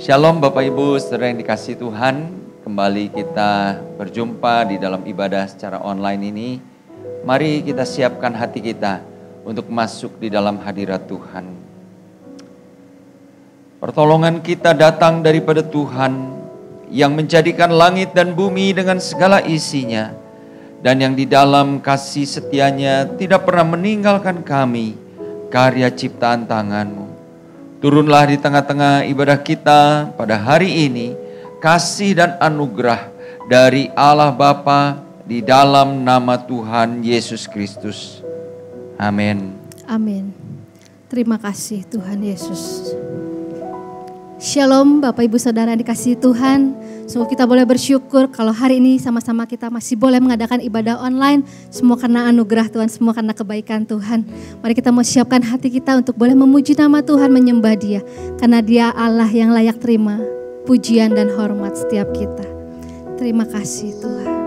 Shalom Bapak Ibu saudara yang dikasihi Tuhan. Kembali kita berjumpa di dalam ibadah secara online ini. Mari kita siapkan hati kita untuk masuk di dalam hadirat Tuhan. Pertolongan kita datang daripada Tuhan yang menjadikan langit dan bumi dengan segala isinya, dan yang di dalam kasih setianya tidak pernah meninggalkan kami, karya ciptaan tangan-Mu. Turunlah di tengah-tengah ibadah kita pada hari ini, kasih dan anugerah dari Allah Bapa di dalam nama Tuhan Yesus Kristus. Amin. Amin. Terima kasih Tuhan Yesus. Shalom Bapak Ibu Saudara yang dikasihi Tuhan. Sungguh kita boleh bersyukur kalau hari ini sama-sama kita masih boleh mengadakan ibadah online. Semua karena anugerah Tuhan, semua karena kebaikan Tuhan. Mari kita mau siapkan hati kita untuk boleh memuji nama Tuhan, menyembah Dia. Karena Dia Allah yang layak terima pujian dan hormat setiap kita. Terima kasih Tuhan.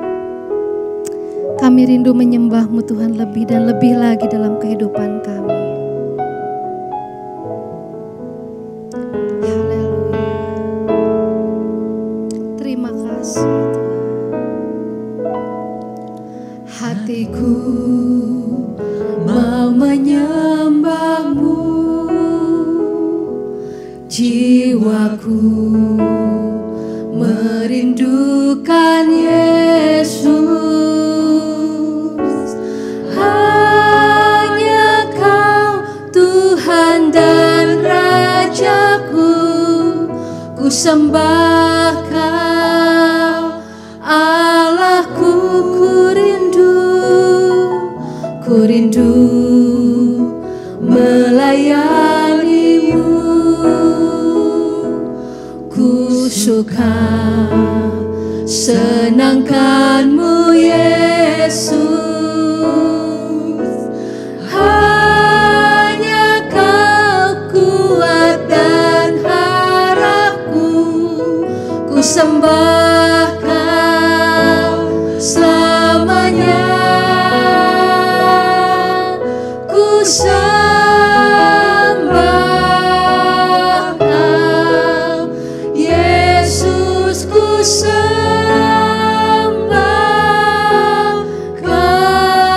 Kami rindu menyembah-Mu Tuhan lebih dan lebih lagi dalam kehidupan kami. Hatiku mau menyembah-Mu, jiwaku merindukan Yesus. Hanya Kau Tuhan dan Rajaku, ku sembah Kau Allahku. Ku rindu melayani-Mu, ku suka senangkan-Mu Yesus. Hanya Kau kuat dan harapku, ku sembah Kau selamanya. Sembah Kau, Yesus, ku sembah Kau.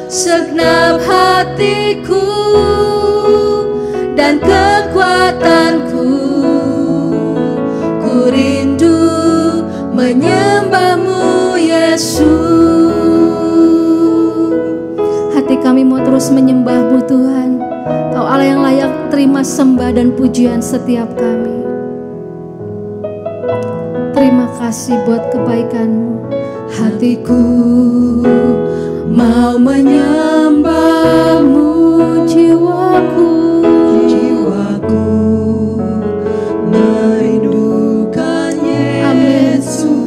Segenap hatiku dan kekuatanku, ku rindu menyembah-Mu Yesus. Kami mau terus menyembah-Mu Tuhan. Kau Allah yang layak terima sembah dan pujian setiap kami. Terima kasih buat kebaikan-Mu. Hatiku mau menyembah-Mu, jiwaku merindukan Yesus.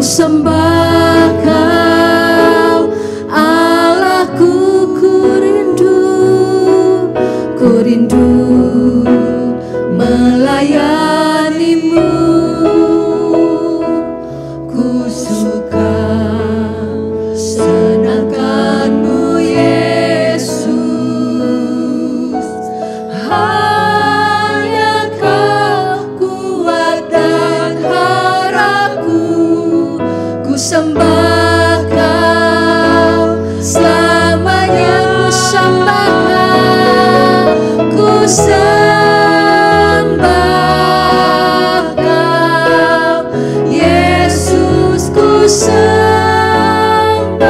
Sembah Kau Allahku, ku rindu melayani-Mu, ku suka senangkan-Mu Yesus. Hanya Kau kuat dan harapku, ku sembah Kau selamanya. Ku sembah Kau Yesus, ku sembah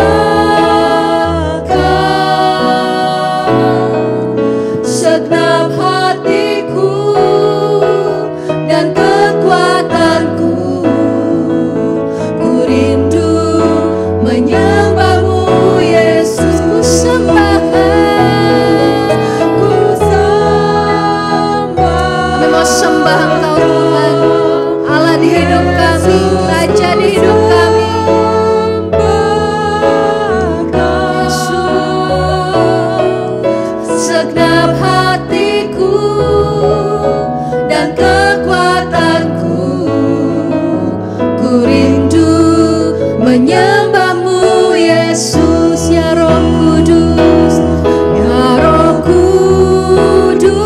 Kau. Segenap hatiku dan kekuatanku, ku rindu menyembahmu Yesus, ya Roh Kudus, ya Roh Kudus,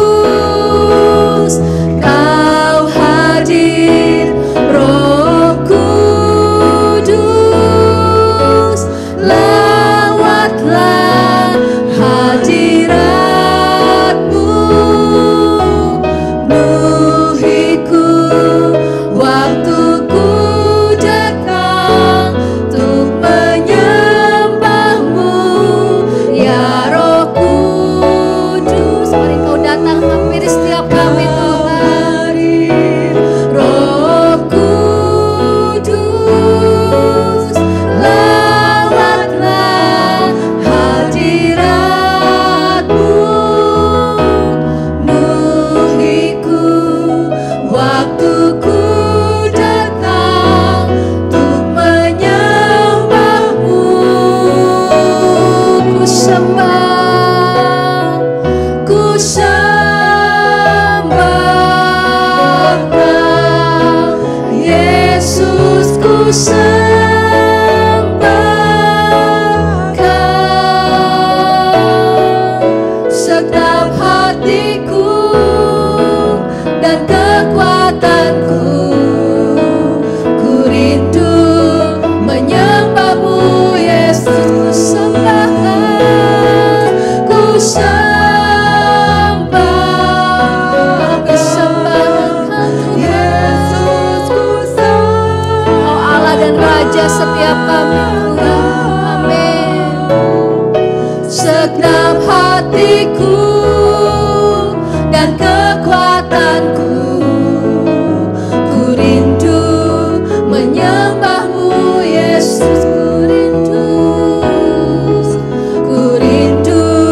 Kau hadir, Roh Kudus, lawatlah hadirat-Mu, penuhiku waktuku datang untuk menyembahmu, ya Roh Kudus. Mari Kau datang hampiri setiap kami Tuhan. Roh Kudus, lawatlah hadirat-Mu, penuhiku waktuku datang untuk menyembahmu. Ku sembah, ku sembah Kau, Yesus, ku sembah Kau. Segenap hatiku dan kekuatanku, ku rindu menyembahmu Yesus. Ku sembah Kau, ku sembah, ku sembah Kau Yesus, ku sembah. Kau Allah dan Raja setiap kami Tuhan. Amin. Segenap hatiku dan kekuatanku, ku rindu menyembahmu Yesus. Ku rindu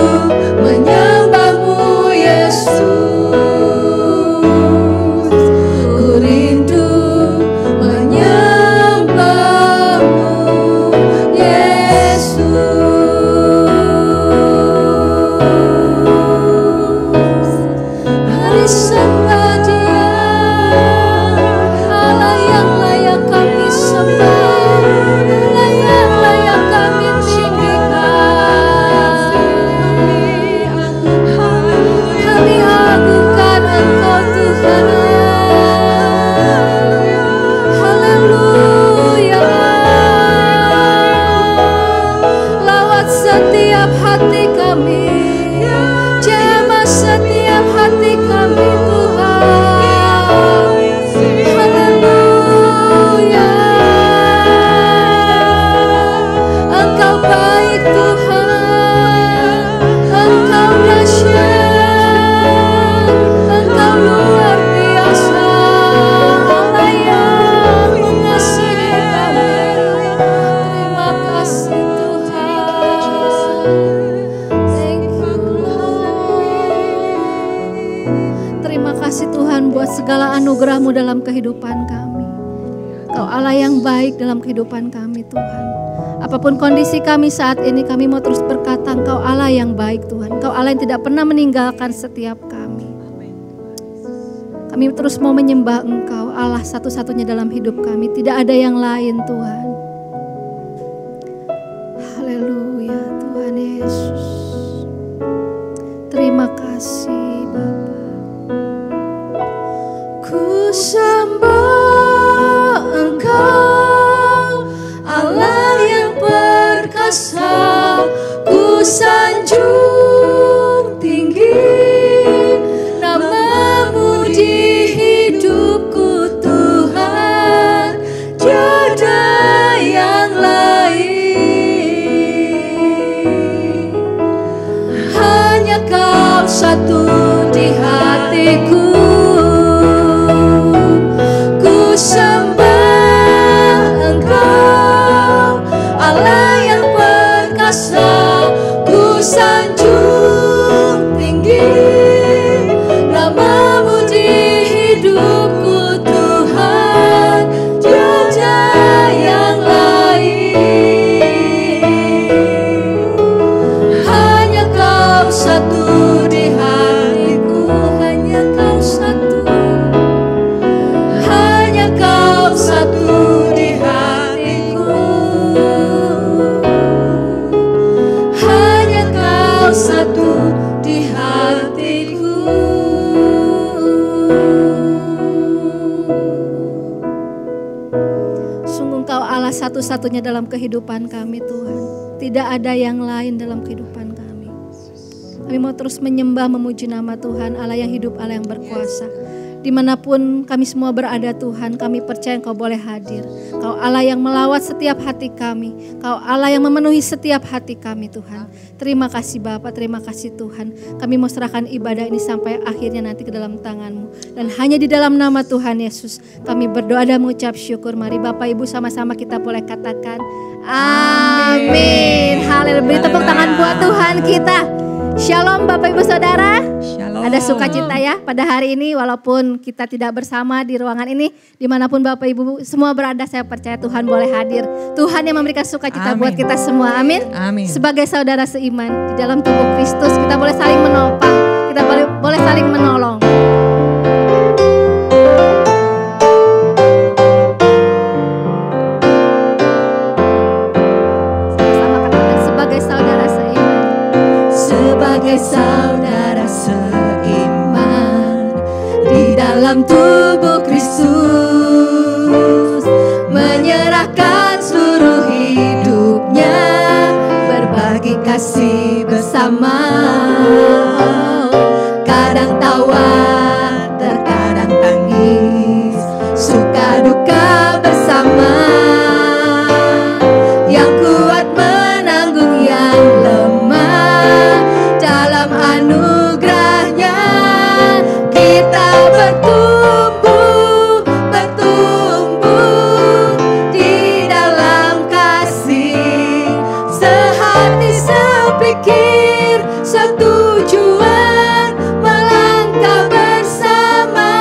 menyembahmu Yesus. Ku rindu menyembahmu Yesus. Mari sembah Dia, Allah yang layak kami sembah, Allah yang layak kami tinggikan. Kami agungkan Engkau Tuhan. Haleluya. Lawat setiap hati kami, jamah setiap hati kami Tuhan. Haleluya. Engkau baik Tuhan, Engkau dahsyat, Engkau luar biasa, Allah yang mengasihi kami. Terima kasih Tuhan. Thank you Lord. Terima kasih Tuhan buat segala anugerah-Mu dalam kehidupan kami. Kau Allah yang baik dalam kehidupan kami Tuhan. Apapun kondisi kami saat ini, kami mau terus berkata Engkau Allah yang baik Tuhan. Engkau Allah yang tidak pernah meninggalkan setiap kami. Kami terus mau menyembah Engkau, Allah satu-satunya dalam hidup kami. Tidak ada yang lain Tuhan. Haleluya Tuhan Yesus. Terima kasih Bapa. Ku sembah Engkau, Allah yang perkasa. Ku sanjung tinggi nama-Mu di hidupku Tuhan. Tiada yang lain, hanya Kau satu di hatiku. Sungguh Engkau Allah satu-satunya dalam kehidupan kami Tuhan. Tidak ada yang lain dalam kehidupan kami. Kami mau terus menyembah, memuji nama Tuhan, Allah yang hidup, Allah yang berkuasa. Dimanapun kami semua berada Tuhan, kami percaya Engkau boleh hadir. Kau Allah yang melawat setiap hati kami. Kau Allah yang memenuhi setiap hati kami Tuhan. Terima kasih Bapa, terima kasih Tuhan. Kami mau serahkan ibadah ini sampai akhirnya nanti ke dalam tangan-Mu. Dan hanya di dalam nama Tuhan Yesus kami berdoa dan mengucap syukur. Mari Bapak Ibu sama-sama kita boleh katakan amin. Haleluya. Beri tepuk tangan buat Tuhan kita. Shalom Bapak Ibu Saudara. Shalom. Ada sukacita ya pada hari ini walaupun kita tidak bersama di ruangan ini. Dimanapun Bapak Ibu semua berada, saya percaya Tuhan boleh hadir. Tuhan yang memberikan sukacita buat kita semua, amin. Amin. Sebagai saudara seiman di dalam tubuh Kristus kita boleh saling menopang, kita boleh saling menolong. Sama-sama katakan sebagai saudara seiman. Sebagai saudara seiman di dalam tubuh Kristus, menyerahkan seluruh hidupnya, berbagi kasih bersama. Kadang tawa, terkadang tangis, suka duka bersama. Yang kuat menanggung yang lemah, dalam anugerahnya kita bertumbuh, bertumbuh di dalam kasih. Sehati sepikir, setujuan, melangkah bersama.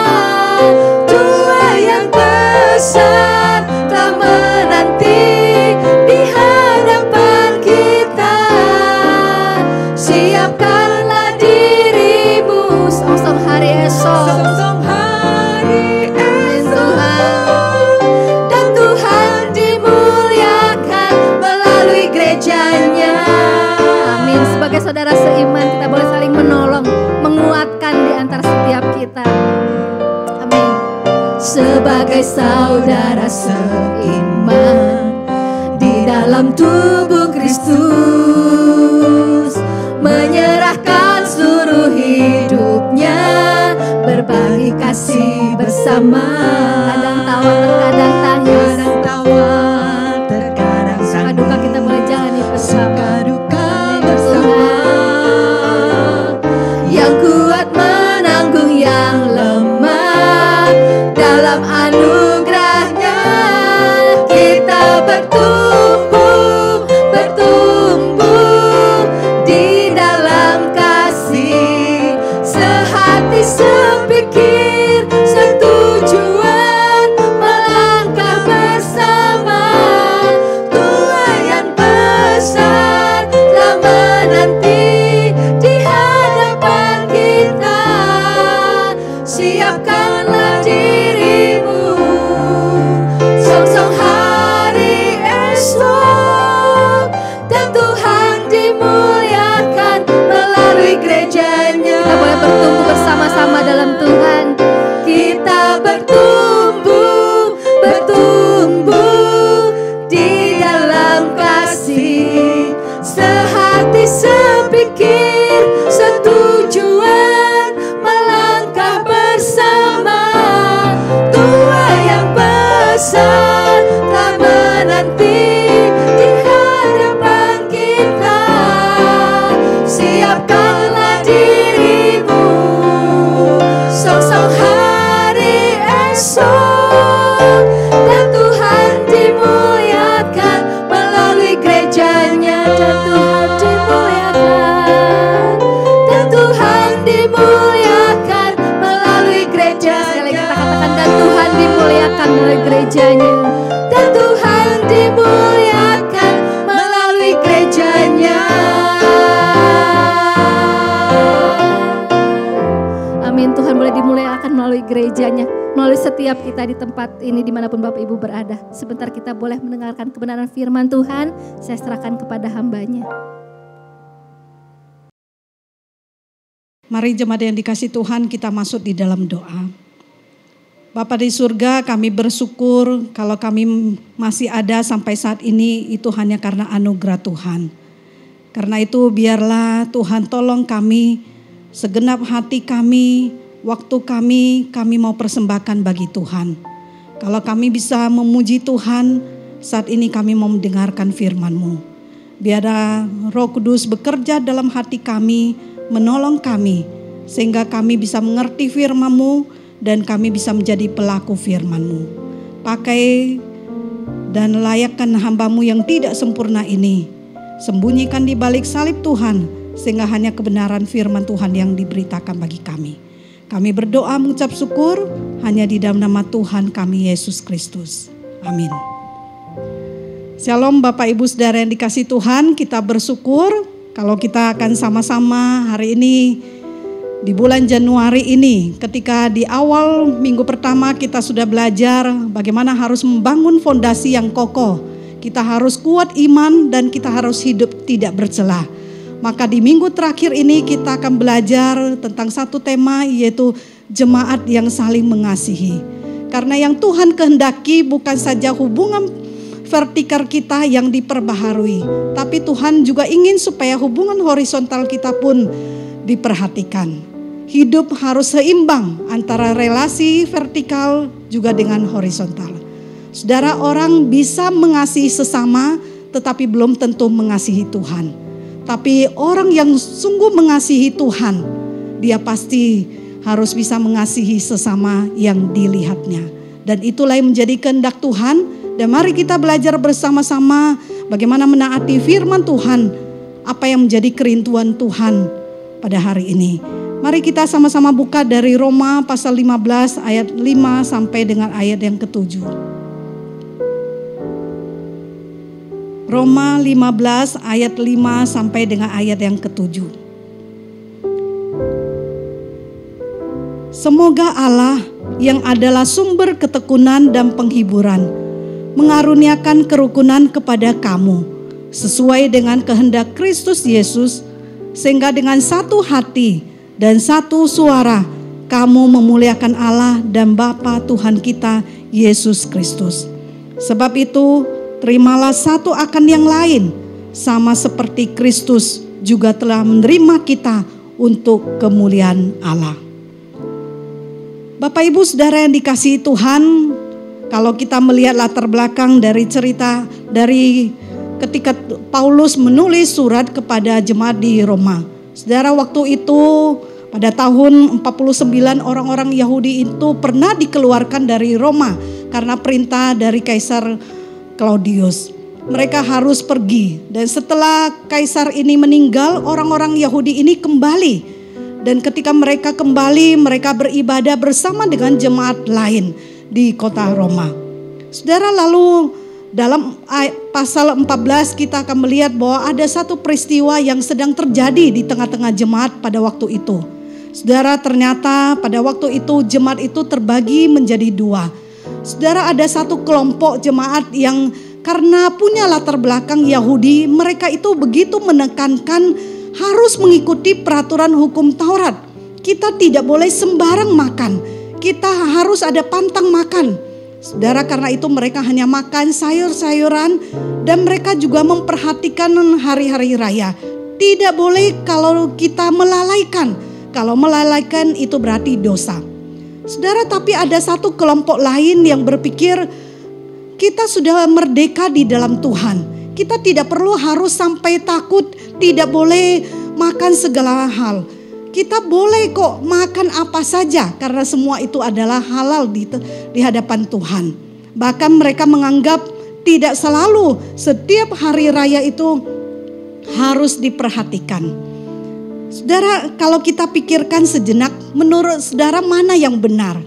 Tuhan yang besar telah menanti di hadapan kita. Siapkanlah dirimu, song-song hari esok. Song-song hari esok. Dan Tuhan dimuliakan melalui gerejanya. Amin. Sebagai saudara seiman kita boleh saling menolong, menguatkan di antara setiap kita. Amin. Sebagai saudara seiman di dalam tubuh Kristus, menyerahkan seluruh hidupnya, berbagi kasih bersama. Kadang tawa, terkadang tangis, kadang tawa, terkadang suka duka kita boleh jalani bersama. Duka bersama. Yang kuat menanggung yang lemah, dalam anugerahnya kita bertumbuh, bertumbuh di dalam kasih. Sehati sepikir, setujuan, melangkah bersama. Tuhan yang besar telah menanti di hadapan kita. Siapkanlah dirimu, song-song hari esok. Dan Tuhan dimuliakan melalui gerejanya. Kita boleh bertumbuh bersama-sama dalam Tuhan. Kita bertumbuh, bertumbuh di dalam kasih. Sehati sepikir, setujuan, melangkah bersama. Tuhan yang besar telah menanti di hadapan kita. Siapkanlah dirimu, song-song hari esok. Dan Tuhan dimuliakan melalui gerejanya. Dan Tuhan dimuliakan, dan Tuhan dimuliakan melalui gereja. Sekali kita katakan, dan Tuhan dimuliakan melalui gerejanya. Dan Tuhan dimuliakan melalui gerejanya. Amin. Tuhan boleh dimuliakan melalui gerejanya, melalui setiap kita di tempat ini dimanapun Bapak Ibu berada. Sebentar kita boleh mendengarkan kebenaran firman Tuhan. Saya serahkan kepada hambanya. Mari jemaat yang dikasih Tuhan, kita masuk di dalam doa. Bapa di surga, kami bersyukur kalau kami masih ada sampai saat ini itu hanya karena anugerah Tuhan. Karena itu biarlah Tuhan tolong kami, segenap hati kami, waktu kami mau persembahkan bagi Tuhan. Kalau kami bisa memuji Tuhan, saat ini kami mau mendengarkan firman-Mu. Biarlah Roh Kudus bekerja dalam hati kami, menolong kami, sehingga kami bisa mengerti firman-Mu, dan kami bisa menjadi pelaku firman-Mu. Pakai dan layakkan hamba-Mu yang tidak sempurna ini. Sembunyikan di balik salib Tuhan, sehingga hanya kebenaran firman Tuhan yang diberitakan bagi kami. Kami berdoa mengucap syukur hanya di dalam nama Tuhan kami Yesus Kristus. Amin. Shalom Bapak Ibu Saudara yang dikasihi Tuhan, kita bersyukur kalau kita akan sama-sama hari ini di bulan Januari ini, ketika di awal minggu pertama kita sudah belajar bagaimana harus membangun fondasi yang kokoh. Kita harus kuat iman dan kita harus hidup tidak bercelah. Maka di minggu terakhir ini kita akan belajar tentang satu tema, yaitu jemaat yang saling mengasihi. Karena yang Tuhan kehendaki bukan saja hubungan vertikal kita yang diperbaharui, tapi Tuhan juga ingin supaya hubungan horizontal kita pun diperhatikan. Hidup harus seimbang antara relasi vertikal juga dengan horizontal. Saudara, orang bisa mengasihi sesama tetapi belum tentu mengasihi Tuhan. Tapi orang yang sungguh mengasihi Tuhan, dia pasti harus bisa mengasihi sesama yang dilihatnya. Dan itulah yang menjadi kehendak Tuhan. Dan mari kita belajar bersama-sama bagaimana menaati firman Tuhan, apa yang menjadi kerinduan Tuhan pada hari ini. Mari kita sama-sama buka dari Roma pasal 15 ayat 5 sampai dengan ayat yang ke-7. Roma 15 ayat 5 sampai dengan ayat yang ke-7. Semoga Allah yang adalah sumber ketekunan dan penghiburan mengaruniakan kerukunan kepada kamu sesuai dengan kehendak Kristus Yesus, sehingga dengan satu hati dan satu suara kamu memuliakan Allah dan Bapa Tuhan kita Yesus Kristus. Sebab itu terimalah satu akan yang lain, sama seperti Kristus juga telah menerima kita untuk kemuliaan Allah. Bapak Ibu Saudara yang dikasihi Tuhan, kalau kita melihat latar belakang dari cerita dari ketika Paulus menulis surat kepada jemaat di Roma. Saudara, waktu itu pada tahun 49 orang-orang Yahudi itu pernah dikeluarkan dari Roma karena perintah dari Kaisar Claudius. Mereka harus pergi, dan setelah Kaisar ini meninggal, orang-orang Yahudi ini kembali. Dan ketika mereka kembali, mereka beribadah bersama dengan jemaat lain di kota Roma. Saudara, lalu dalam pasal 14 kita akan melihat bahwa ada satu peristiwa yang sedang terjadi di tengah-tengah jemaat pada waktu itu. Saudara, ternyata pada waktu itu jemaat itu terbagi menjadi dua. Saudara, ada satu kelompok jemaat yang karena punya latar belakang Yahudi, mereka itu begitu menekankan harus mengikuti peraturan hukum Taurat. Kita tidak boleh sembarang makan, kita harus ada pantang makan. Saudara, karena itu mereka hanya makan sayur-sayuran dan mereka juga memperhatikan hari-hari raya. Tidak boleh kalau kita melalaikan. Kalau melalaikan itu berarti dosa. Saudara, tapi ada satu kelompok lain yang berpikir kita sudah merdeka di dalam Tuhan. Kita tidak perlu harus sampai takut, tidak boleh makan segala hal. Kita boleh kok makan apa saja karena semua itu adalah halal di hadapan Tuhan. Bahkan mereka menganggap tidak selalu setiap hari raya itu harus diperhatikan. Saudara, kalau kita pikirkan sejenak, menurut saudara mana yang benar?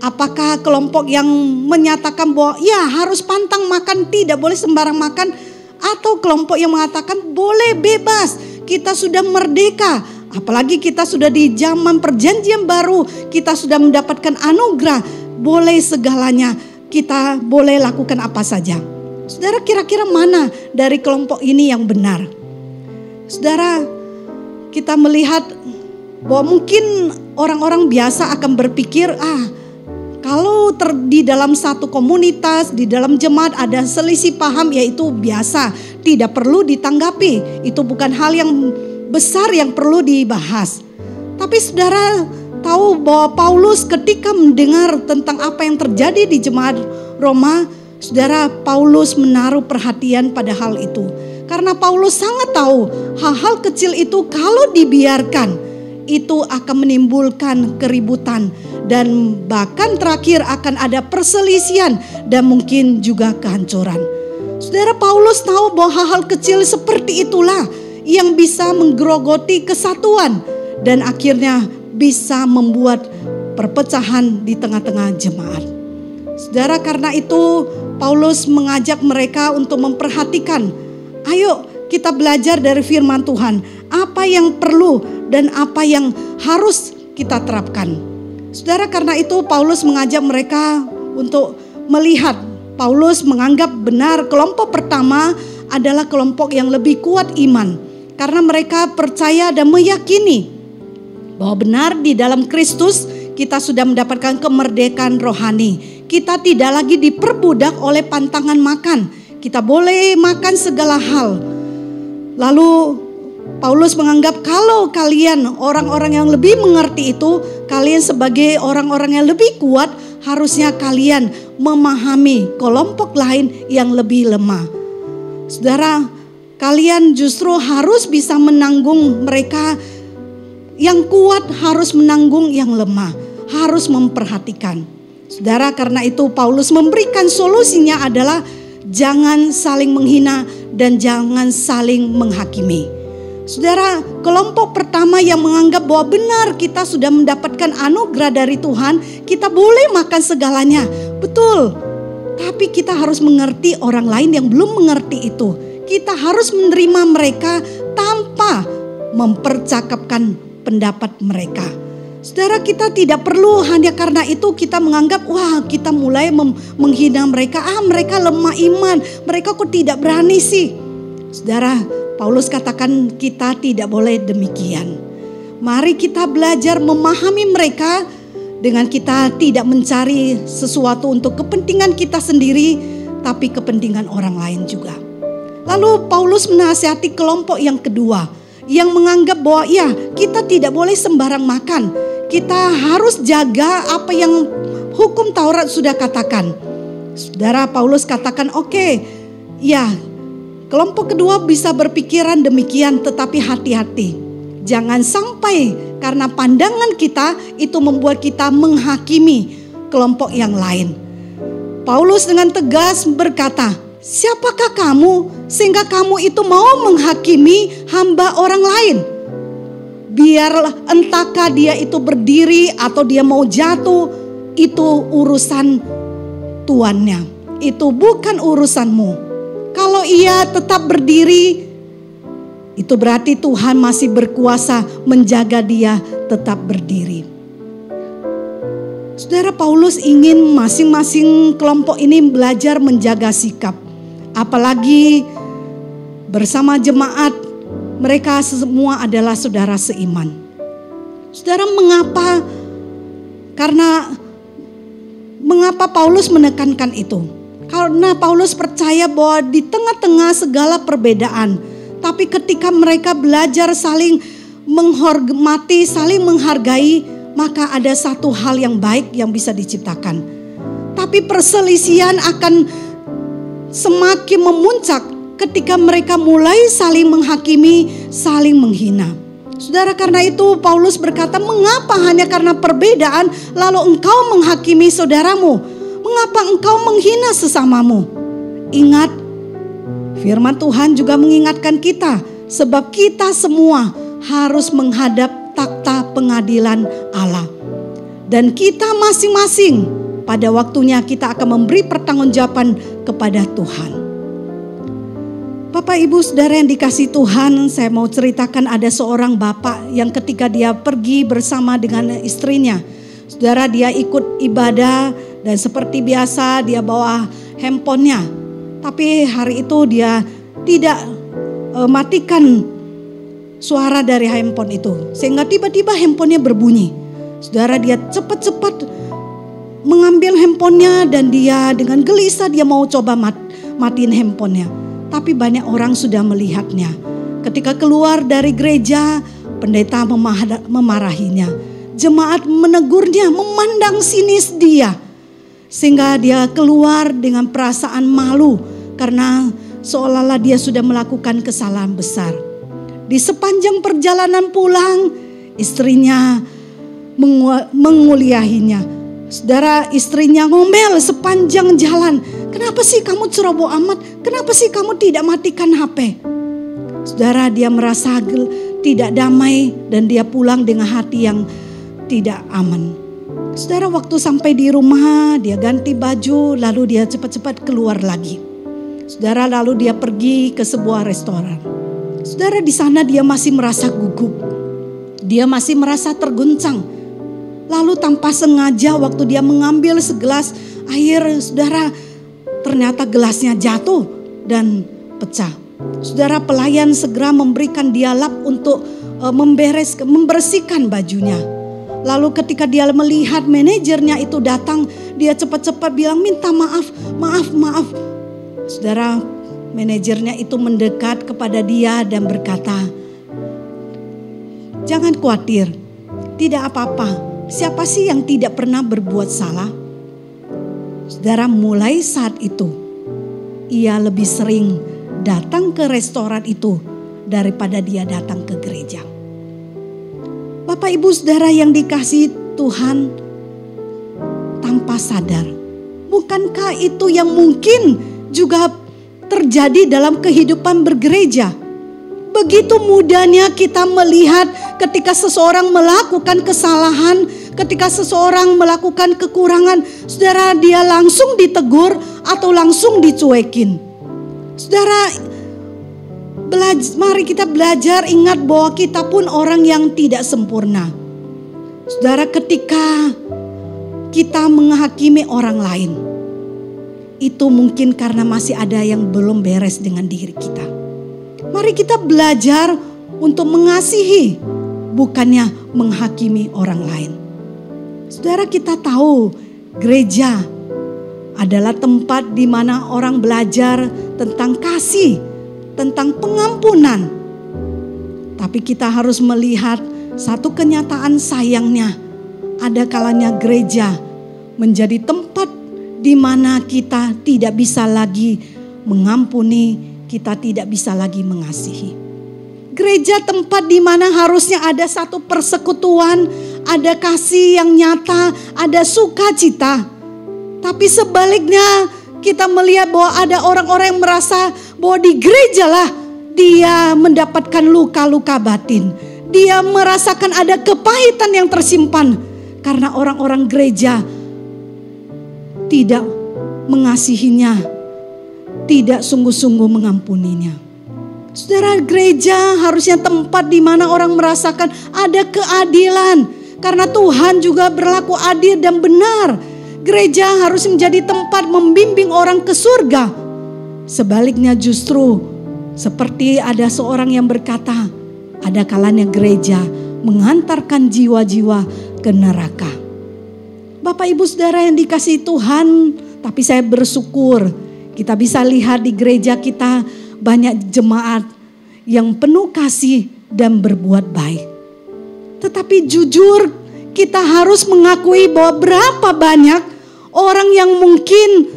Apakah kelompok yang menyatakan bahwa ya harus pantang makan, tidak boleh sembarang makan, atau kelompok yang mengatakan boleh bebas, kita sudah merdeka? Apalagi kita sudah di zaman perjanjian baru, kita sudah mendapatkan anugerah, boleh segalanya, kita boleh lakukan apa saja. Saudara, kira-kira mana dari kelompok ini yang benar? Saudara, kita melihat bahwa mungkin orang-orang biasa akan berpikir, Kalau di dalam satu komunitas, di dalam jemaat ada selisih paham, yaitu biasa, tidak perlu ditanggapi. Itu bukan hal yang besar yang perlu dibahas. Tapi saudara tahu bahwa Paulus ketika mendengar tentang apa yang terjadi di jemaat Roma, saudara, Paulus menaruh perhatian pada hal itu. Karena Paulus sangat tahu hal-hal kecil itu kalau dibiarkan itu akan menimbulkan keributan dan bahkan terakhir akan ada perselisihan dan mungkin juga kehancuran. Saudara, Paulus tahu bahwa hal-hal kecil seperti itulah yang bisa menggerogoti kesatuan dan akhirnya bisa membuat perpecahan di tengah-tengah jemaat. Saudara, karena itu Paulus mengajak mereka untuk memperhatikan, ayo kita belajar dari firman Tuhan, apa yang perlu dan apa yang harus kita terapkan. Saudara, karena itu Paulus mengajak mereka untuk melihat. Paulus menganggap benar kelompok pertama adalah kelompok yang lebih kuat iman. Karena mereka percaya dan meyakini bahwa benar di dalam Kristus kita sudah mendapatkan kemerdekaan rohani. Kita tidak lagi diperbudak oleh pantangan makan. Kita boleh makan segala hal. Lalu Paulus menganggap kalau kalian orang-orang yang lebih mengerti itu, kalian sebagai orang-orang yang lebih kuat, harusnya kalian memahami kelompok lain yang lebih lemah. Saudara, kalian justru harus bisa menanggung mereka yang kuat, harus menanggung yang lemah, harus memperhatikan. Saudara, karena itu Paulus memberikan solusinya adalah jangan saling menghina dan jangan saling menghakimi. Saudara, kelompok pertama yang menganggap bahwa benar kita sudah mendapatkan anugerah dari Tuhan, kita boleh makan segalanya. Betul, tapi kita harus mengerti orang lain yang belum mengerti itu. Kita harus menerima mereka tanpa mempercakapkan pendapat mereka. Saudara, kita tidak perlu hanya karena itu kita menganggap, wah, kita mulai menghina mereka. Mereka lemah iman, mereka kok tidak berani sih. Saudara, Paulus katakan kita tidak boleh demikian. Mari kita belajar memahami mereka dengan kita tidak mencari sesuatu untuk kepentingan kita sendiri, tapi kepentingan orang lain juga. Lalu Paulus menasihati kelompok yang kedua yang menganggap bahwa ya, kita tidak boleh sembarang makan. Kita harus jaga apa yang hukum Taurat sudah katakan. Saudara, Paulus katakan oke, ya, kelompok kedua bisa berpikiran demikian, tetapi hati-hati. Jangan sampai karena pandangan kita itu membuat kita menghakimi kelompok yang lain. Paulus dengan tegas berkata, siapakah kamu sehingga kamu itu mau menghakimi hamba orang lain? Biarlah entahkah dia itu berdiri atau dia mau jatuh, itu urusan tuannya. Itu bukan urusanmu. Kalau ia tetap berdiri, itu berarti Tuhan masih berkuasa menjaga dia tetap berdiri. Saudara, Paulus ingin masing-masing kelompok ini belajar menjaga sikap. Apalagi bersama jemaat, mereka semua adalah saudara seiman. Saudara, mengapa Paulus menekankan itu? Karena Paulus percaya bahwa di tengah-tengah segala perbedaan, tapi ketika mereka belajar saling menghormati, saling menghargai, maka ada satu hal yang baik yang bisa diciptakan. Tapi perselisihan akan semakin memuncak ketika mereka mulai saling menghakimi, saling menghina. Saudara, karena itu Paulus berkata, mengapa hanya karena perbedaan lalu engkau menghakimi saudaramu? Mengapa engkau menghina sesamamu? Ingat, firman Tuhan juga mengingatkan kita, sebab kita semua harus menghadap takhta pengadilan Allah. Dan kita masing-masing pada waktunya kita akan memberi pertanggungjawaban kepada Tuhan. Bapak, Ibu, Saudara yang dikasihi Tuhan, saya mau ceritakan ada seorang bapak yang ketika dia pergi bersama dengan istrinya, saudara, dia ikut ibadah dan seperti biasa dia bawa handphonenya. Tapi hari itu dia tidak matikan suara dari handphone itu. Sehingga tiba-tiba handphonenya berbunyi. Saudara, dia cepat-cepat mengambil handphonenya dan dia dengan gelisah dia mau coba matiin handphonenya. Tapi banyak orang sudah melihatnya. Ketika keluar dari gereja, pendeta memarahinya. Jemaat menegurnya, memandang sinis dia. Sehingga dia keluar dengan perasaan malu karena seolah-olah dia sudah melakukan kesalahan besar. Di sepanjang perjalanan pulang, istrinya menguliahinya. Saudara, istrinya ngomel sepanjang jalan. Kenapa sih kamu ceroboh amat? Kenapa sih kamu tidak matikan HP? Saudara, dia merasa tidak damai dan dia pulang dengan hati yang tidak aman. Saudara, waktu sampai di rumah, dia ganti baju, lalu dia cepat-cepat keluar lagi. Saudara, lalu dia pergi ke sebuah restoran. Saudara, di sana dia masih merasa gugup. Dia masih merasa terguncang. Lalu tanpa sengaja waktu dia mengambil segelas air, saudara, ternyata gelasnya jatuh dan pecah. Saudara, pelayan segera memberikan dia lap untuk membersihkan bajunya. Lalu ketika dia melihat manajernya itu datang, dia cepat-cepat bilang minta maaf. Saudara, manajernya itu mendekat kepada dia dan berkata, jangan khawatir, tidak apa-apa. Siapa sih yang tidak pernah berbuat salah? Saudara, mulai saat itu ia lebih sering datang ke restoran itu daripada dia datang ke gereja. Bapak Ibu Saudara yang dikasihi Tuhan, tanpa sadar, bukankah itu yang mungkin juga terjadi dalam kehidupan bergereja? Begitu mudahnya kita melihat ketika seseorang melakukan kesalahan, ketika seseorang melakukan kekurangan, saudara, dia langsung ditegur atau langsung dicuekin. Saudara, mari kita belajar ingat bahwa kita pun orang yang tidak sempurna. Saudara, ketika kita menghakimi orang lain, itu mungkin karena masih ada yang belum beres dengan diri kita. Mari kita belajar untuk mengasihi, bukannya menghakimi orang lain. Saudara, kita tahu gereja adalah tempat di mana orang belajar tentang kasih, tentang pengampunan. Tapi kita harus melihat satu kenyataan, sayangnya ada kalanya gereja menjadi tempat di mana kita tidak bisa lagi mengampuni, kita tidak bisa lagi mengasihi. Gereja tempat di mana harusnya ada satu persekutuan, ada kasih yang nyata, ada sukacita. Tapi sebaliknya kita melihat bahwa ada orang-orang yang merasa bahwa di gereja lah dia mendapatkan luka-luka batin. Dia merasakan ada kepahitan yang tersimpan karena orang-orang gereja tidak mengasihinya, tidak sungguh-sungguh mengampuninya. Saudara, gereja harusnya tempat di mana orang merasakan ada keadilan. Karena Tuhan juga berlaku adil dan benar. Gereja harus menjadi tempat membimbing orang ke surga. Sebaliknya justru seperti ada seorang yang berkata, ada kalanya gereja mengantarkan jiwa-jiwa ke neraka. Bapak Ibu Saudara yang dikasihi Tuhan, tapi saya bersyukur kita bisa lihat di gereja kita banyak jemaat yang penuh kasih dan berbuat baik. Tetapi jujur kita harus mengakui bahwa berapa banyak orang yang mungkin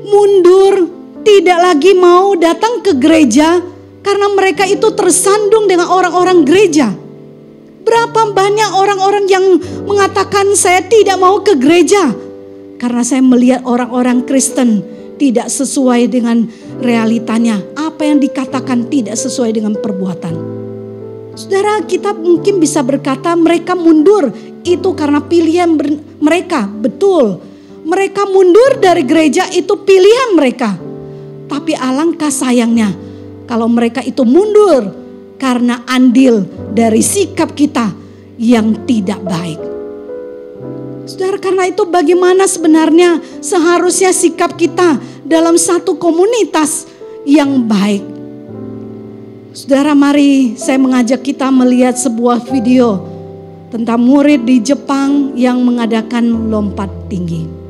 mundur, tidak lagi mau datang ke gereja karena mereka itu tersandung dengan orang-orang gereja. Berapa banyak orang-orang yang mengatakan saya tidak mau ke gereja karena saya melihat orang-orang Kristen tidak sesuai dengan realitanya. Apa yang dikatakan tidak sesuai dengan perbuatan. Saudara, kita mungkin bisa berkata mereka mundur itu karena pilihan mereka. Betul, mereka mundur dari gereja itu pilihan mereka. Tapi alangkah sayangnya kalau mereka itu mundur karena andil dari sikap kita yang tidak baik. Saudara, karena itu bagaimana sebenarnya seharusnya sikap kita dalam satu komunitas yang baik. Saudara, mari saya mengajak kita melihat sebuah video tentang murid di Jepang yang mengadakan lompat tinggi.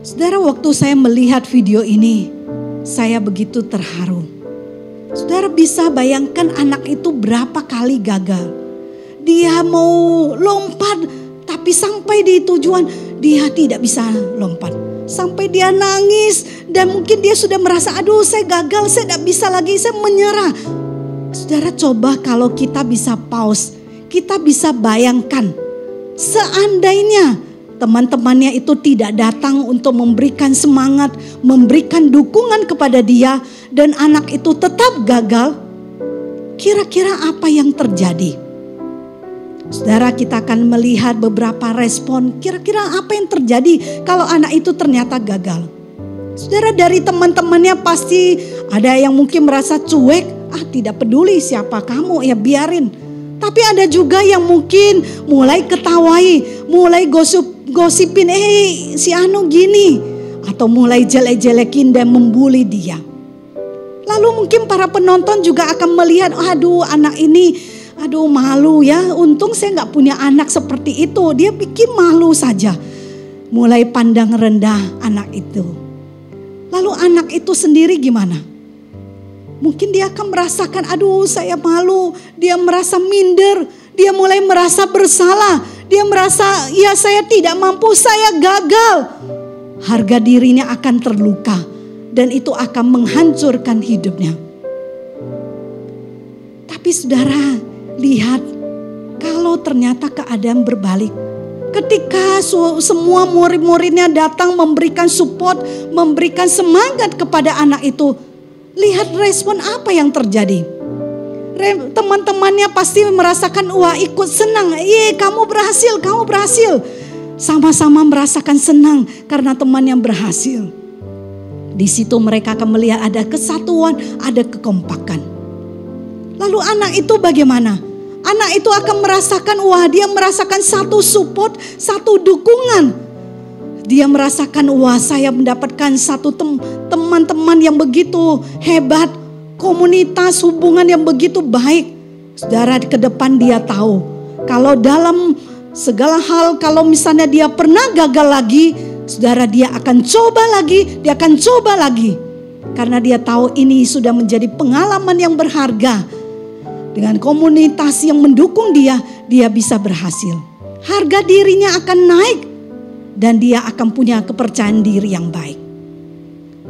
Saudara, waktu saya melihat video ini, saya begitu terharu. Saudara bisa bayangkan anak itu berapa kali gagal. Dia mau lompat, tapi sampai di tujuan dia tidak bisa lompat. Sampai dia nangis dan mungkin dia sudah merasa, aduh saya gagal, saya tidak bisa lagi, saya menyerah. Saudara, coba kalau kita bisa pause, kita bisa bayangkan seandainya teman-temannya itu tidak datang untuk memberikan semangat, memberikan dukungan kepada dia, dan anak itu tetap gagal. Kira-kira apa yang terjadi? Saudara, kita akan melihat beberapa respon. Kira-kira apa yang terjadi kalau anak itu ternyata gagal? Saudara, dari teman-temannya pasti ada yang mungkin merasa cuek. Tidak peduli siapa kamu, ya biarin. Tapi ada juga yang mungkin mulai ketawai, mulai gosipin, si Anu gini. Atau mulai jelek-jelekin dan membuli dia. Lalu mungkin para penonton juga akan melihat, aduh anak ini, aduh malu ya. Untung saya gak punya anak seperti itu. Dia bikin malu saja. Mulai pandang rendah anak itu. Lalu anak itu sendiri gimana? Mungkin dia akan merasakan, aduh saya malu. Dia merasa minder. Dia mulai merasa bersalah. Dia merasa, ya saya tidak mampu, saya gagal. Harga dirinya akan terluka. Dan itu akan menghancurkan hidupnya. Tapi saudara, lihat. Kalau ternyata keadaan berbalik. Ketika semua murid-muridnya datang memberikan support, memberikan semangat kepada anak itu. Lihat respon apa yang terjadi. Teman-temannya pasti merasakan, wah ikut senang. Kamu berhasil, kamu berhasil. Sama-sama merasakan senang karena temannya berhasil. Di situ mereka akan melihat ada kesatuan, ada kekompakan. Lalu anak itu bagaimana? Anak itu akan merasakan, wah dia merasakan satu support, satu dukungan. Dia merasakan, wah saya mendapatkan satu teman-teman yang begitu hebat. Komunitas hubungan yang begitu baik. Saudara, ke depan dia tahu. Kalau dalam segala hal, kalau misalnya dia pernah gagal lagi, Saudara, dia akan coba lagi, dia akan coba lagi. Karena dia tahu ini sudah menjadi pengalaman yang berharga. Dengan komunitas yang mendukung dia bisa berhasil. Harga dirinya akan naik dan dia akan punya kepercayaan diri yang baik.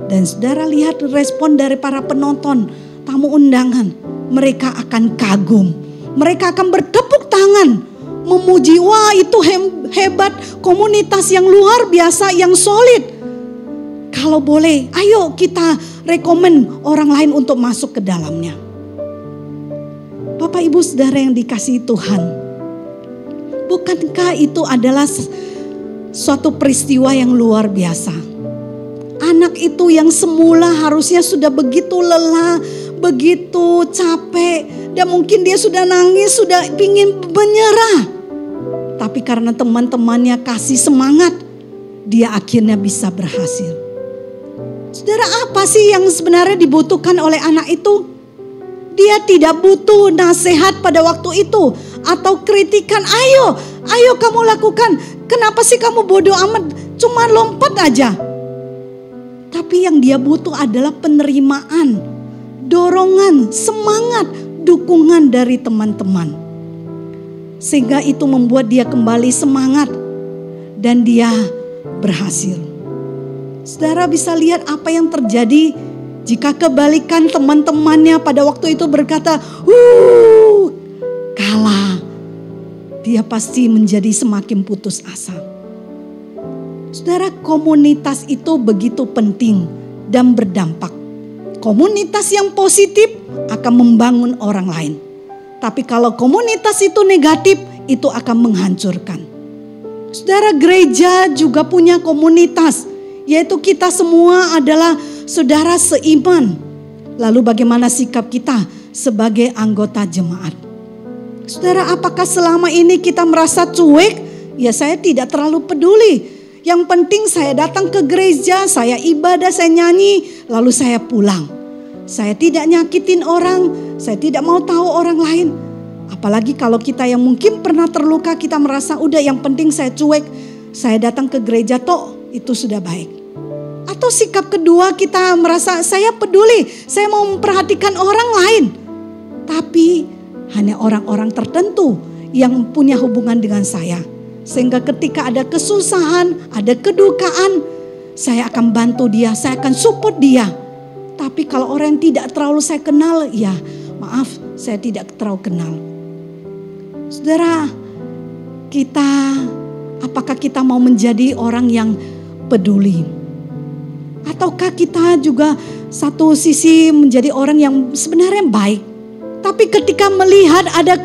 Dan saudara lihat respon dari para penonton, tamu undangan. Mereka akan kagum. Mereka akan bertepuk tangan. Memuji, wah itu hebat. Komunitas yang luar biasa, yang solid. Kalau boleh, ayo kita rekomen orang lain untuk masuk ke dalamnya. Bapak Ibu Saudara yang dikasihi Tuhan. Bukankah itu adalah suatu peristiwa yang luar biasa? Anak itu yang semula harusnya sudah begitu lelah, begitu capek, dan mungkin dia sudah nangis, sudah ingin menyerah. Tapi karena teman-temannya kasih semangat, dia akhirnya bisa berhasil. Saudara, apa sih yang sebenarnya dibutuhkan oleh anak itu? Dia tidak butuh nasihat pada waktu itu atau kritikan. Ayo kamu lakukan. Kenapa sih kamu bodoh amat? Cuma lompat aja. Tapi yang dia butuh adalah penerimaan, dorongan, semangat, dukungan dari teman-teman. Sehingga itu membuat dia kembali semangat dan dia berhasil. Saudara bisa lihat apa yang terjadi jika kebalikan teman-temannya pada waktu itu berkata, kalah. Dia pasti menjadi semakin putus asa. Saudara, komunitas itu begitu penting dan berdampak. Komunitas yang positif akan membangun orang lain. Tapi kalau komunitas itu negatif, itu akan menghancurkan. Saudara, gereja juga punya komunitas, yaitu kita semua adalah saudara seiman. Lalu bagaimana sikap kita sebagai anggota jemaat? Saudara, apakah selama ini kita merasa cuek? Ya, saya tidak terlalu peduli. Yang penting saya datang ke gereja, saya ibadah, saya nyanyi, lalu saya pulang. Saya tidak nyakitin orang, saya tidak mau tahu orang lain. Apalagi kalau kita yang mungkin pernah terluka, kita merasa udah yang penting saya cuek, saya datang ke gereja toh itu sudah baik. Atau sikap kedua, kita merasa saya peduli, saya mau memperhatikan orang lain. Tapi hanya orang-orang tertentu yang punya hubungan dengan saya. Sehingga ketika ada kesusahan, ada kedukaan, saya akan bantu dia, saya akan support dia. Tapi kalau orang yang tidak terlalu saya kenal, ya maaf, saya tidak terlalu kenal. Saudara, apakah kita mau menjadi orang yang peduli? Ataukah kita juga satu sisi menjadi orang yang sebenarnya baik? Tapi ketika melihat ada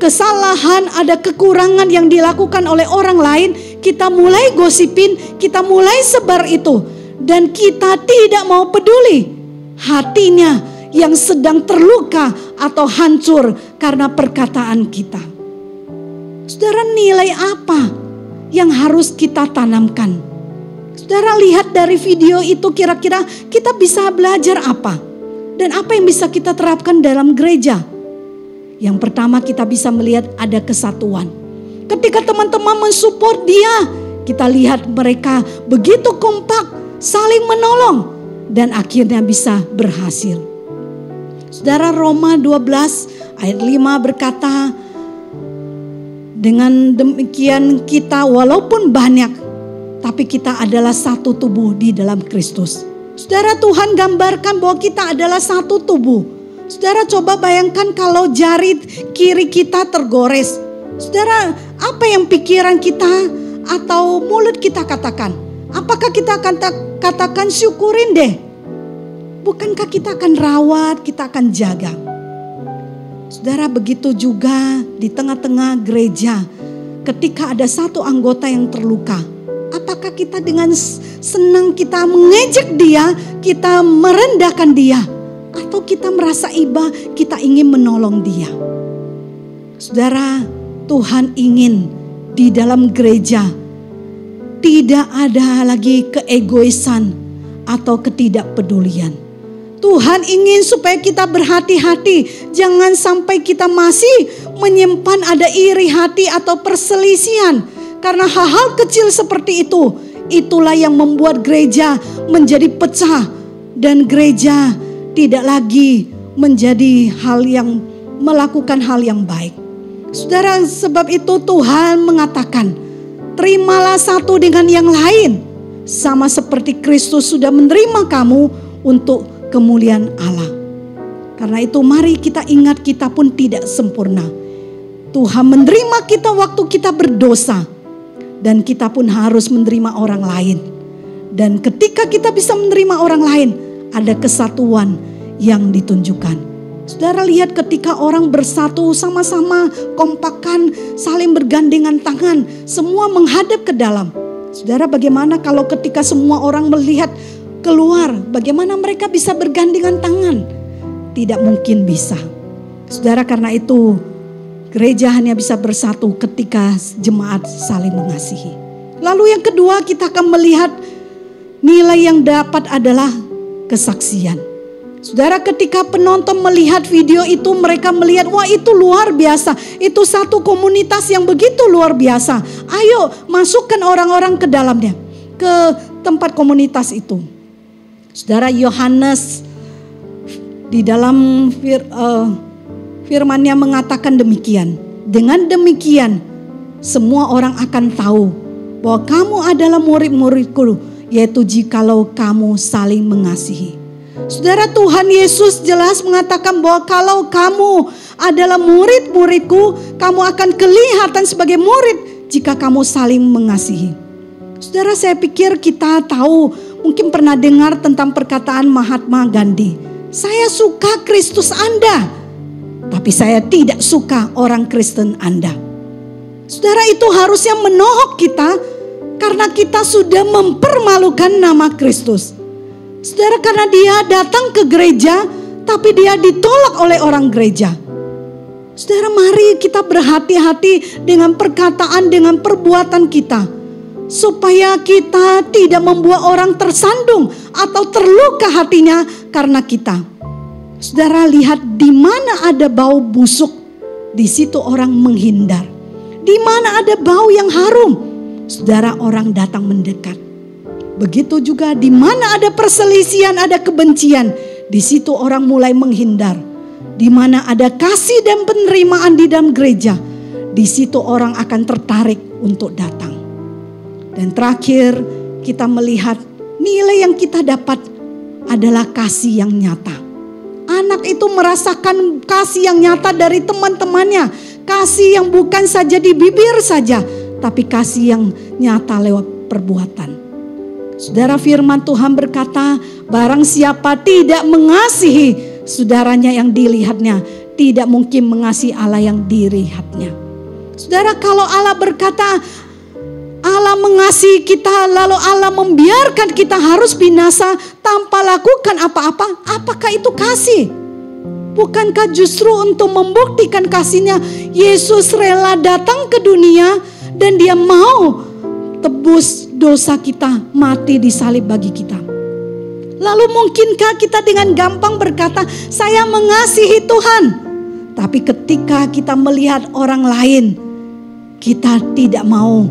kesalahan, ada kekurangan yang dilakukan oleh orang lain, kita mulai gosipin, kita mulai sebar itu. Dan kita tidak mau peduli hatinya yang sedang terluka atau hancur karena perkataan kita. Saudara, nilai apa yang harus kita tanamkan? Saudara, lihat dari video itu kira-kira kita bisa belajar apa? Dan apa yang bisa kita terapkan dalam gereja? Yang pertama, kita bisa melihat ada kesatuan. Ketika teman-teman mensupport dia, kita lihat mereka begitu kompak, saling menolong, dan akhirnya bisa berhasil. Saudara, Roma 12 ayat 5 berkata, dengan demikian kita walaupun banyak, tapi kita adalah satu tubuh di dalam Kristus. Saudara, Tuhan gambarkan bahwa kita adalah satu tubuh. Saudara, coba bayangkan kalau jari kiri kita tergores. Saudara, apa yang pikiran kita atau mulut kita katakan? Apakah kita akan katakan syukurin deh? Bukankah kita akan rawat, kita akan jaga? Saudara, begitu juga di tengah-tengah gereja. Ketika ada satu anggota yang terluka, apakah kita dengan senang kita mengejek dia, kita merendahkan dia? Atau kita merasa iba, kita ingin menolong dia? Saudara, Tuhan ingin di dalam gereja tidak ada lagi keegoisan atau ketidakpedulian. Tuhan ingin supaya kita berhati-hati. Jangan sampai kita masih menyimpan ada iri hati atau perselisihan. Karena hal-hal kecil seperti itu itulah yang membuat gereja menjadi pecah dan gereja tidak lagi menjadi melakukan hal yang baik. Saudara, sebab itu Tuhan mengatakan, terimalah satu dengan yang lain, sama seperti Kristus sudah menerima kamu untuk kemuliaan Allah. Karena itu mari kita ingat kita pun tidak sempurna. Tuhan menerima kita waktu kita berdosa, dan kita pun harus menerima orang lain. Dan ketika kita bisa menerima orang lain, ada kesatuan yang ditunjukkan. Saudara lihat ketika orang bersatu sama-sama, kompakan, saling bergandengan tangan, semua menghadap ke dalam. Saudara, bagaimana kalau ketika semua orang melihat keluar, bagaimana mereka bisa bergandengan tangan? Tidak mungkin bisa. Saudara, karena itu gereja hanya bisa bersatu ketika jemaat saling mengasihi. Lalu yang kedua, kita akan melihat nilai yang dapat adalah kesaksian. Saudara, ketika penonton melihat video itu, mereka melihat, wah itu luar biasa. Itu satu komunitas yang begitu luar biasa. Ayo masukkan orang-orang ke dalamnya, ke tempat komunitas itu. Saudara, Yohanes di dalam firman-Nya mengatakan demikian. Dengan demikian semua orang akan tahu bahwa kamu adalah murid-muridku, yaitu jikalau kamu saling mengasihi. Saudara, Tuhan Yesus jelas mengatakan bahwa kalau kamu adalah murid-muridku, kamu akan kelihatan sebagai murid jika kamu saling mengasihi. Saudara, saya pikir kita tahu, mungkin pernah dengar tentang perkataan Mahatma Gandhi. Saya suka Kristus Anda, tapi saya tidak suka orang Kristen Anda. Saudara, itu harusnya menohok kita karena kita sudah mempermalukan nama Kristus. Saudara, karena dia datang ke gereja tapi dia ditolak oleh orang gereja. Saudara, mari kita berhati-hati dengan perkataan, dengan perbuatan kita, supaya kita tidak membuat orang tersandung atau terluka hatinya karena kita. Saudara, lihat di mana ada bau busuk, di situ orang menghindar. Di mana ada bau yang harum, saudara, orang datang mendekat. Begitu juga di mana ada perselisihan, ada kebencian, di situ orang mulai menghindar. Di mana ada kasih dan penerimaan di dalam gereja, di situ orang akan tertarik untuk datang. Dan terakhir, kita melihat nilai yang kita dapat adalah kasih yang nyata. Anak itu merasakan kasih yang nyata dari teman-temannya. Kasih yang bukan saja di bibir saja, tapi kasih yang nyata lewat perbuatan. Saudara, firman Tuhan berkata, barang siapa tidak mengasihi saudaranya yang dilihatnya, tidak mungkin mengasihi Allah yang dilihatnya. Saudara, kalau Allah berkata, Allah mengasihi kita, lalu Allah membiarkan kita harus binasa tanpa lakukan apa-apa, apakah itu kasih? Bukankah justru untuk membuktikan kasihnya, Yesus rela datang ke dunia dan dia mau tebus dosa kita, mati di salib bagi kita. Lalu mungkinkah kita dengan gampang berkata, saya mengasihi Tuhan, tapi ketika kita melihat orang lain, kita tidak mau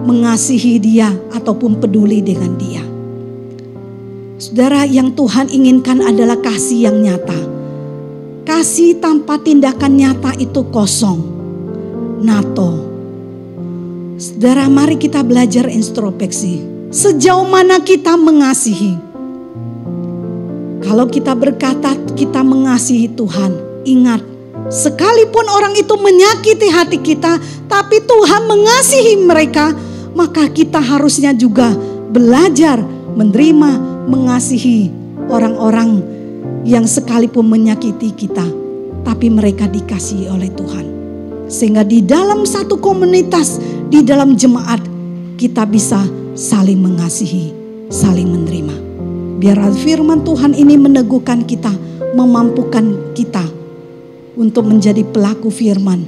mengasihi dia ataupun peduli dengan dia. Saudara, yang Tuhan inginkan adalah kasih yang nyata. Kasih tanpa tindakan nyata itu kosong, nato. Saudara, mari kita belajar introspeksi. Sejauh mana kita mengasihi? Kalau kita berkata kita mengasihi Tuhan, ingat, sekalipun orang itu menyakiti hati kita, tapi Tuhan mengasihi mereka, maka kita harusnya juga belajar menerima, mengasihi orang-orang yang sekalipun menyakiti kita, tapi mereka dikasihi oleh Tuhan. Sehingga di dalam satu komunitas, di dalam jemaat, kita bisa saling mengasihi, saling menerima. Biar firman Tuhan ini meneguhkan kita, memampukan kita untuk menjadi pelaku firman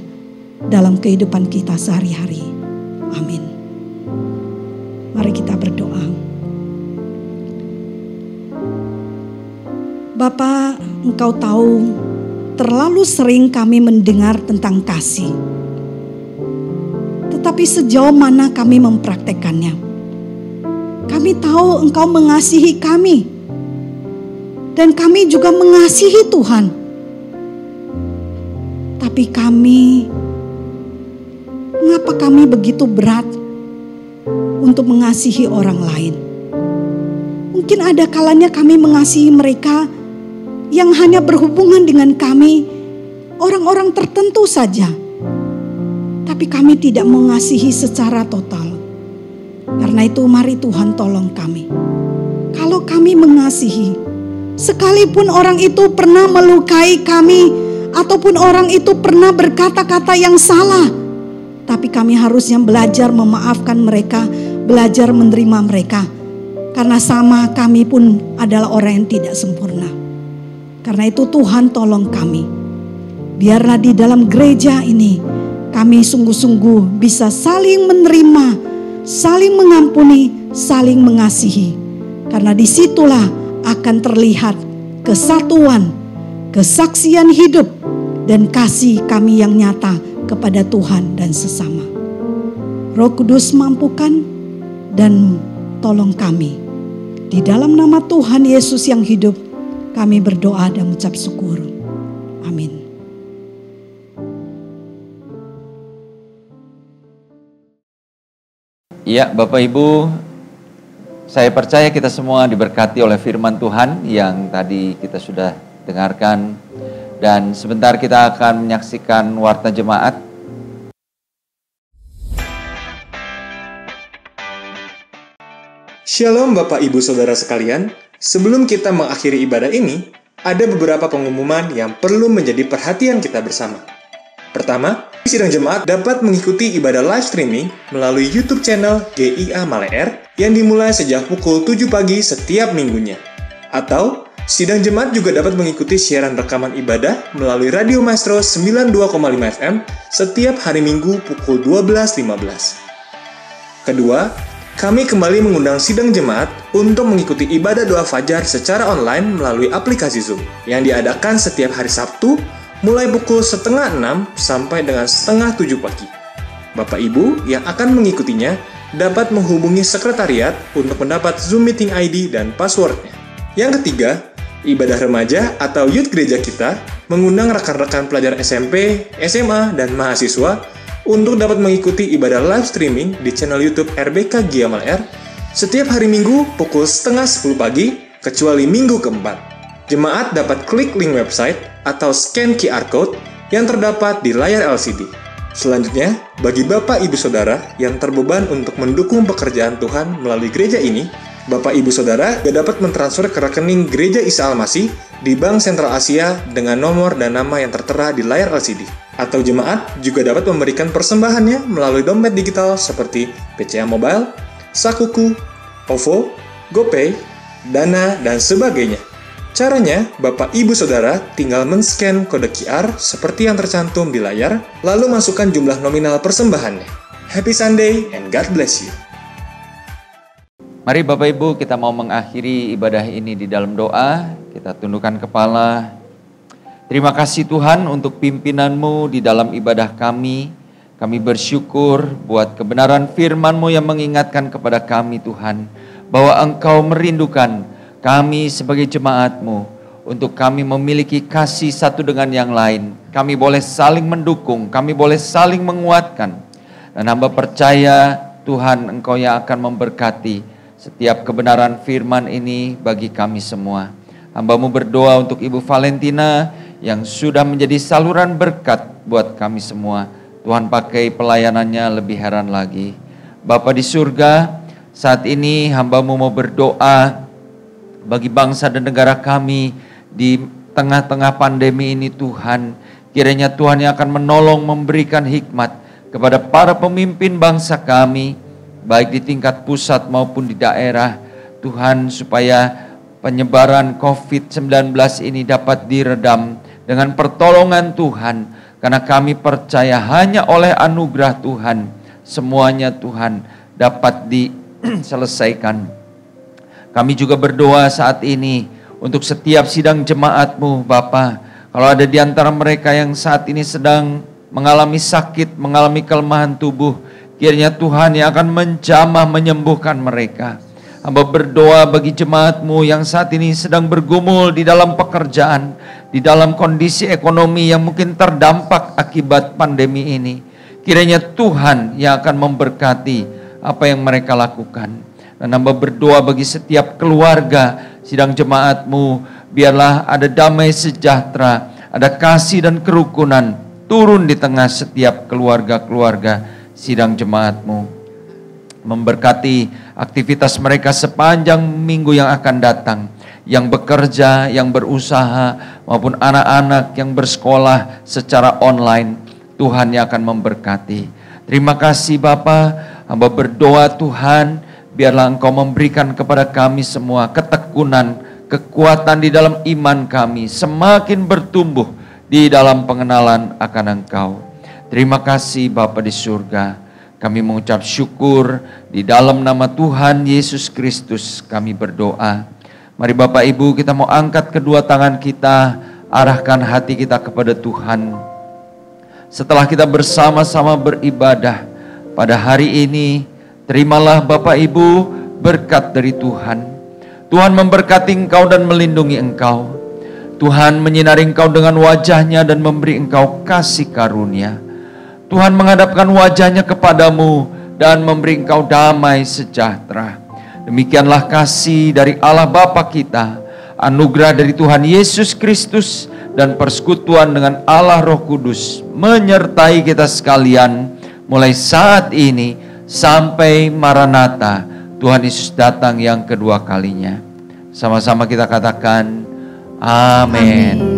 dalam kehidupan kita sehari-hari. Amin. Mari kita berdoa. Bapa, Engkau tahu terlalu sering kami mendengar tentang kasih. Tetapi sejauh mana kami mempraktekannya? Kami tahu Engkau mengasihi kami. Dan kami juga mengasihi Tuhan. Tapi mengapa kami begitu berat untuk mengasihi orang lain? Mungkin ada kalanya kami mengasihi mereka yang hanya berhubungan dengan kami, orang-orang tertentu saja. Tapi kami tidak mengasihi secara total. Karena itu mari Tuhan tolong kami. Kalau kami mengasihi, sekalipun orang itu pernah melukai kami, ataupun orang itu pernah berkata-kata yang salah, tapi kami harusnya belajar memaafkan mereka, belajar menerima mereka. Karena sama kami pun adalah orang yang tidak sempurna. Karena itu Tuhan tolong kami. Biarlah di dalam gereja ini kami sungguh-sungguh bisa saling menerima, saling mengampuni, saling mengasihi. Karena disitulah akan terlihat kesatuan, kesaksian hidup, dan kasih kami yang nyata kepada Tuhan dan sesama. Roh Kudus mampukan dan tolong kami. Di dalam nama Tuhan Yesus yang hidup, kami berdoa dan mengucap syukur. Amin. Ya, Bapak Ibu, saya percaya kita semua diberkati oleh firman Tuhan yang tadi kita sudah dengarkan. Dan sebentar kita akan menyaksikan warta jemaat. Shalom Bapak Ibu Saudara sekalian, sebelum kita mengakhiri ibadah ini, ada beberapa pengumuman yang perlu menjadi perhatian kita bersama. Pertama, sidang jemaat dapat mengikuti ibadah live streaming melalui YouTube channel GIA Maleer yang dimulai sejak pukul 7 pagi setiap minggunya. Atau, sidang jemaat juga dapat mengikuti siaran rekaman ibadah melalui Radio Maestro 92,5 FM setiap hari Minggu pukul 12.15. Kedua, kami kembali mengundang sidang jemaat untuk mengikuti ibadah doa fajar secara online melalui aplikasi Zoom yang diadakan setiap hari Sabtu mulai pukul 5:30 sampai dengan 6:30 pagi. Bapak Ibu yang akan mengikutinya dapat menghubungi sekretariat untuk mendapat Zoom meeting ID dan passwordnya. Yang ketiga, ibadah remaja atau youth gereja kita mengundang rekan-rekan pelajar SMP, SMA, dan mahasiswa untuk dapat mengikuti ibadah live streaming di channel YouTube RBK GIA Maleer setiap hari Minggu pukul 9:30 pagi, kecuali minggu keempat. Jemaat dapat klik link website atau scan QR code yang terdapat di layar LCD. Selanjutnya, bagi Bapak Ibu Saudara yang terbeban untuk mendukung pekerjaan Tuhan melalui gereja ini, Bapak Ibu Saudara juga dapat mentransfer ke rekening Gereja Isa Al-Masih di Bank Sentral Asia dengan nomor dan nama yang tertera di layar LCD. Atau jemaat juga dapat memberikan persembahannya melalui dompet digital seperti BCA Mobile, Sakuku, OVO, GoPay, Dana, dan sebagainya. Caranya, Bapak Ibu Saudara tinggal men-scan kode QR seperti yang tercantum di layar, lalu masukkan jumlah nominal persembahannya. Happy Sunday and God bless you. Mari Bapak Ibu, kita mau mengakhiri ibadah ini di dalam doa. Kita tundukkan kepala. Terima kasih Tuhan untuk pimpinan-Mu di dalam ibadah kami. Kami bersyukur buat kebenaran firman-Mu yang mengingatkan kepada kami Tuhan, bahwa Engkau merindukan kami sebagai jemaat-Mu untuk kami memiliki kasih satu dengan yang lain. Kami boleh saling mendukung, kami boleh saling menguatkan. Dan hamba percaya Tuhan Engkau yang akan memberkati setiap kebenaran firman ini bagi kami semua. Hamba-Mu berdoa untuk Ibu Valentina yang sudah menjadi saluran berkat buat kami semua. Tuhan pakai pelayanannya lebih heran lagi. Bapa di surga, saat ini hamba-Mu mau berdoa bagi bangsa dan negara kami di tengah-tengah pandemi ini Tuhan. Kiranya Tuhan yang akan menolong memberikan hikmat kepada para pemimpin bangsa kami, baik di tingkat pusat maupun di daerah. Tuhan, supaya penyebaran COVID-19 ini dapat diredam dengan pertolongan Tuhan. Karena kami percaya hanya oleh anugerah Tuhan semuanya Tuhan dapat diselesaikan. Kami juga berdoa saat ini untuk setiap sidang jemaat-Mu Bapa. Kalau ada di antara mereka yang saat ini sedang mengalami sakit, mengalami kelemahan tubuh, kiranya Tuhan yang akan menjamah menyembuhkan mereka. Hamba berdoa bagi jemaat-Mu yang saat ini sedang bergumul di dalam pekerjaan, di dalam kondisi ekonomi yang mungkin terdampak akibat pandemi ini. Kiranya Tuhan yang akan memberkati apa yang mereka lakukan. Dan hamba berdoa bagi setiap keluarga sidang jemaat-Mu, biarlah ada damai sejahtera, ada kasih dan kerukunan turun di tengah setiap keluarga-keluarga sidang jemaat-Mu. Memberkati aktivitas mereka sepanjang minggu yang akan datang, yang bekerja, yang berusaha, maupun anak-anak yang bersekolah secara online. Tuhan yang akan memberkati. Terima kasih Bapa. Hamba berdoa Tuhan, biarlah Engkau memberikan kepada kami semua ketekunan, kekuatan di dalam iman kami, semakin bertumbuh di dalam pengenalan akan Engkau. Terima kasih Bapa di surga. Kami mengucap syukur di dalam nama Tuhan Yesus Kristus kami berdoa. Mari Bapak Ibu, kita mau angkat kedua tangan kita, arahkan hati kita kepada Tuhan. Setelah kita bersama-sama beribadah pada hari ini, terimalah Bapak Ibu berkat dari Tuhan. Tuhan memberkati engkau dan melindungi engkau. Tuhan menyinari engkau dengan wajah-Nya dan memberi engkau kasih karunia. Tuhan menghadapkan wajah-Nya kepadamu dan memberi engkau damai sejahtera. Demikianlah kasih dari Allah Bapa kita, anugerah dari Tuhan Yesus Kristus, dan persekutuan dengan Allah Roh Kudus menyertai kita sekalian mulai saat ini sampai Maranatha, Tuhan Yesus datang yang kedua kalinya. Sama-sama kita katakan, amin.